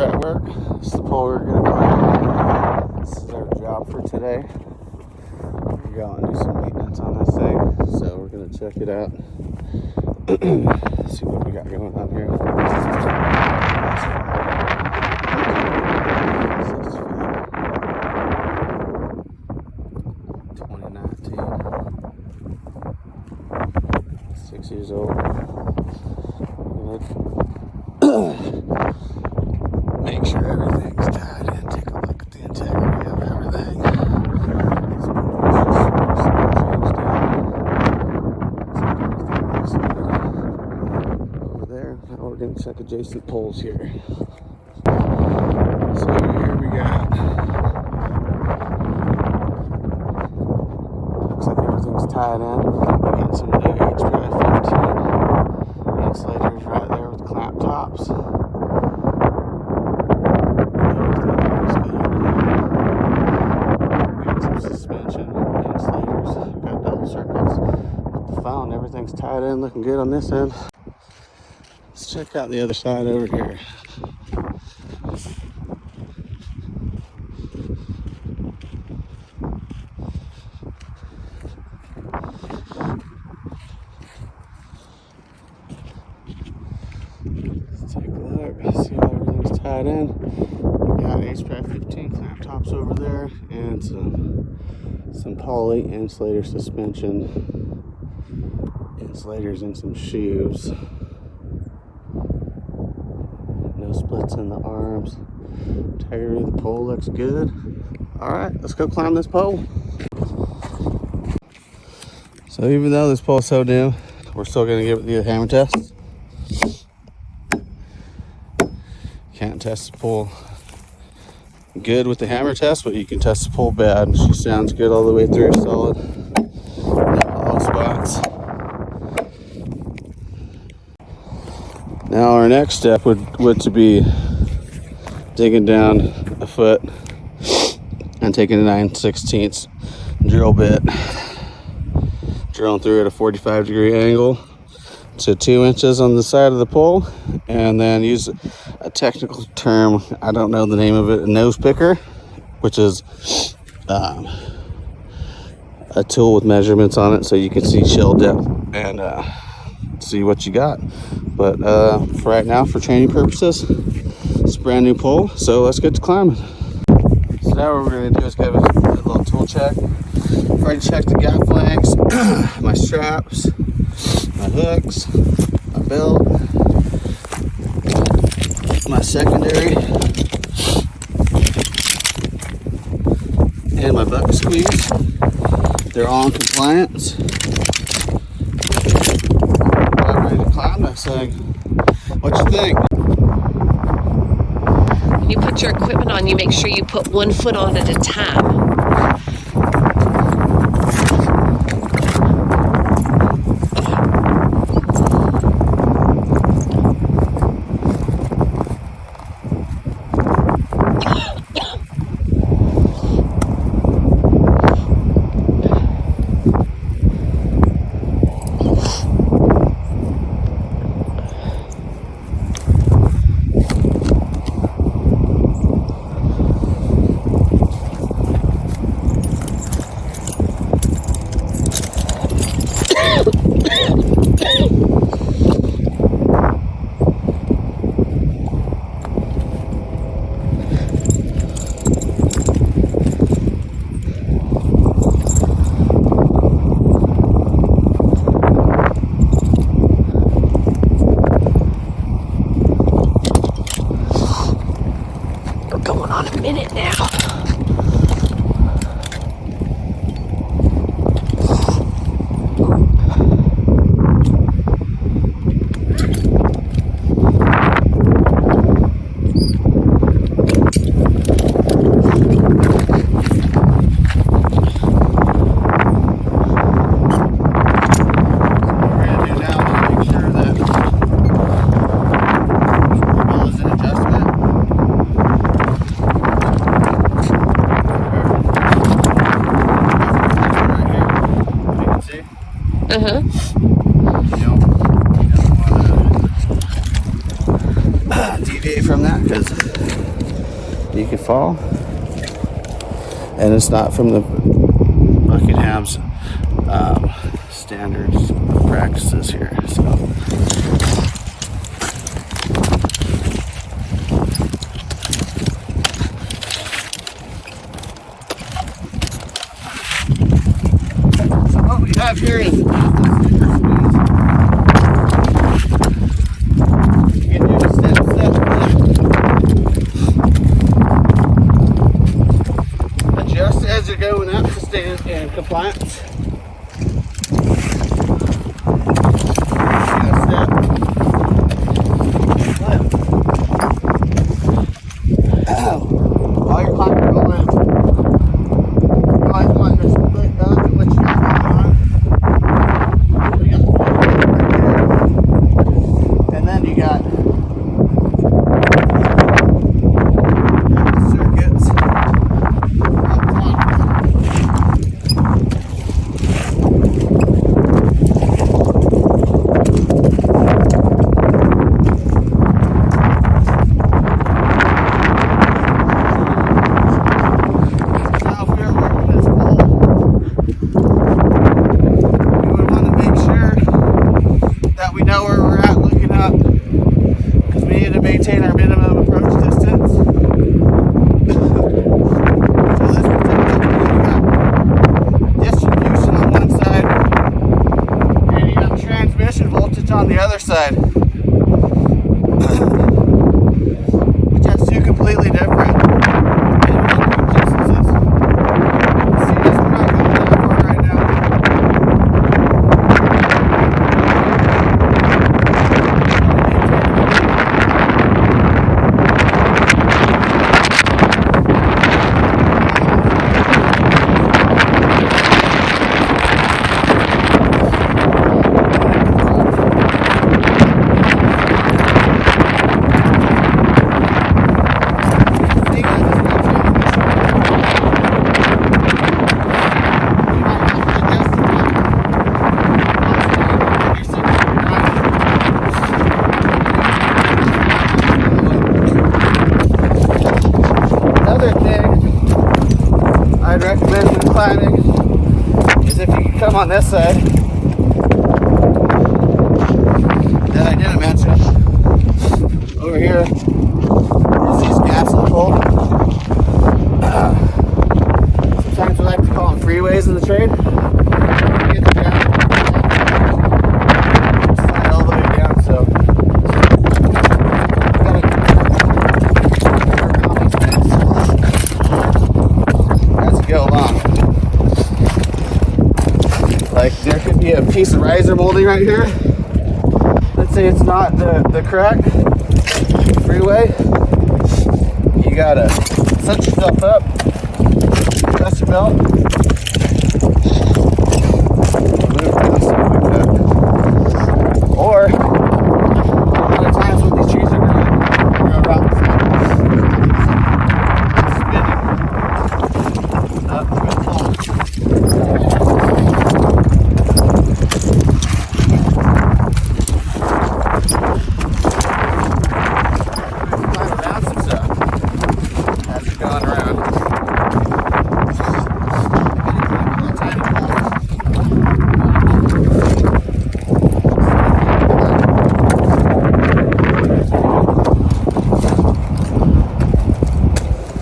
at work. This is the pole we're going to climb. This is our job for today. We're going to do some maintenance on this thing. So we're going to check it out. See what we got going on here. 2019. 6 years old. Make sure everything's tied in. Take a look at the integrity of everything. Over there. Now we're going to check adjacent poles here. So here we got. Looks like everything's tied in. We got some new H-Drive 15 insulators right there with clamp tops. Everything's tied in, looking good on this end. Let's check out the other side over here. Let's take a look, see how everything's tied in. We got H-Drive 15 clamp tops over there and some poly insulator suspension. Insulators and some shoes. No splits in the arms. Integrity of the pole looks good. Alright, let's go climb this pole. So even though this pole is so new, we're still going to give it the hammer test. Can't test the pole good with the hammer test, but you can test the pole bad. She sounds good all the way through, solid. No low spots. Now our next step would to be digging down a foot and taking a 9/16 drill bit, drilling through at a 45-degree angle to 2 inches on the side of the pole, and then use a technical term, I don't know the name of it, a nose picker, which is a tool with measurements on it so you can see shell depth and see what you got. But for right now, for training purposes, it's a brand new pole, so let's get to climbing. So now what we're going to do is give it a little tool check. I've already checked the gap flanks, my straps, my hooks, my belt, my secondary, and my bucket squeeze. They're all in compliance. Climb this thing. What you think? When you put your equipment on, you make sure you put 1 foot on at a time. Minute now. deviate from that because you could fall. And it's not from the Buckingham's standards of practices here. So. What we have here is you can do a step flip. Adjust as you're going up to stay in compliance. Step. Flip. Ow. While you're climbing, roll in. You always want to split up and what you got going on. And then you got circuits up top. Now, if we were working this pole, we would want to make sure that we know where we're at looking up, because we need to maintain our minimum approach distance. So this particular pole, you got distribution on one side, and you got transmission voltage on the other side, which has two completely different input distances. See, this we're not going that far right now. Another thing I'd recommend when climbing is if you can come on this side that I didn't mention. Over here is these gaps in the pole. Sometimes we like to call them freeways in the trade. You get the gap, slide all the way down, so gotta work on these things as you go along. Like there could be a piece of riser molding right here. Let's say it's not the correct freeway. You gotta set yourself up, adjust your belt, move around stuff like that. Or a lot of times when these trees are growing, you go around the spinning up to the pole. Climb around some stuff as you're going around.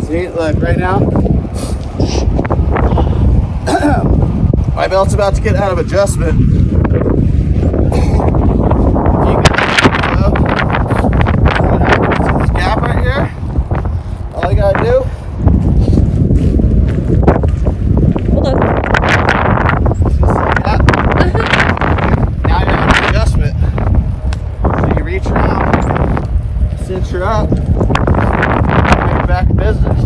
See, look, right now, my belt's about to get out of adjustment. See this gap right here? All you gotta do, Hold on. see this little gap? Now you're out of adjustment. So you reach around, cinch her up, bring it back to business.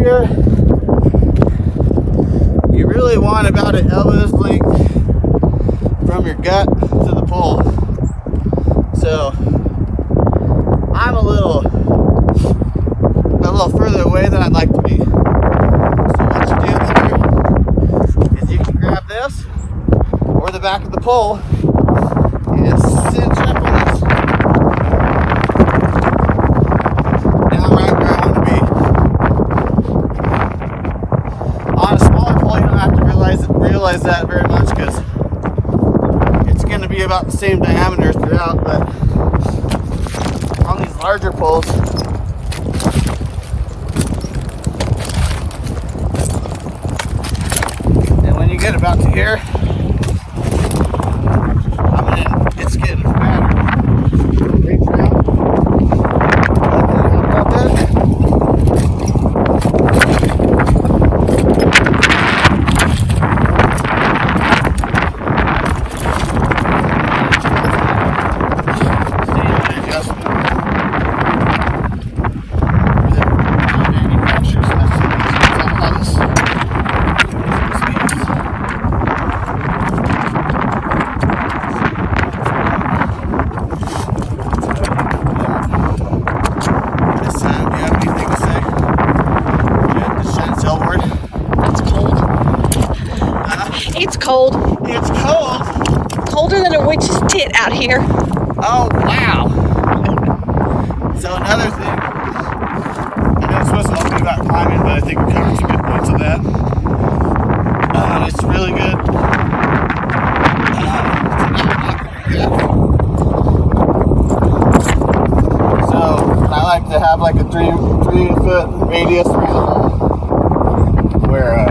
here, you really want about an elbow's length from your gut to the pole. So I'm a little further away than I'd like to be. So what you do there is you can grab this or the back of the pole and cinch up on this. Now I'm right where I want to be. On a smaller pole, you don't have to realize that very much because it's going to be about the same diameter throughout, but on these larger poles, and when you get about to here, it's getting fatter. Reach around. About that. It's cold. It's cold. Colder than a witch's tit out here. Oh, wow. So another thing, I know it's supposed to all be about climbing, but I think we covered some good points on that. It's really good. So I like to have like a 3-foot radius around where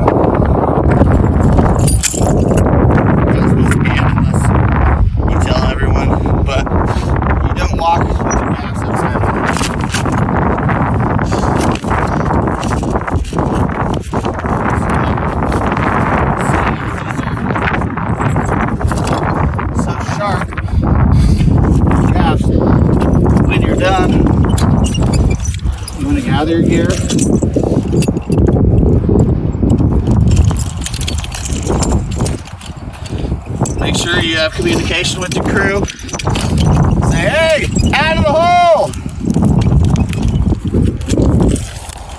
gather gear. Make sure you have communication with your crew. Say, hey, out of the hole!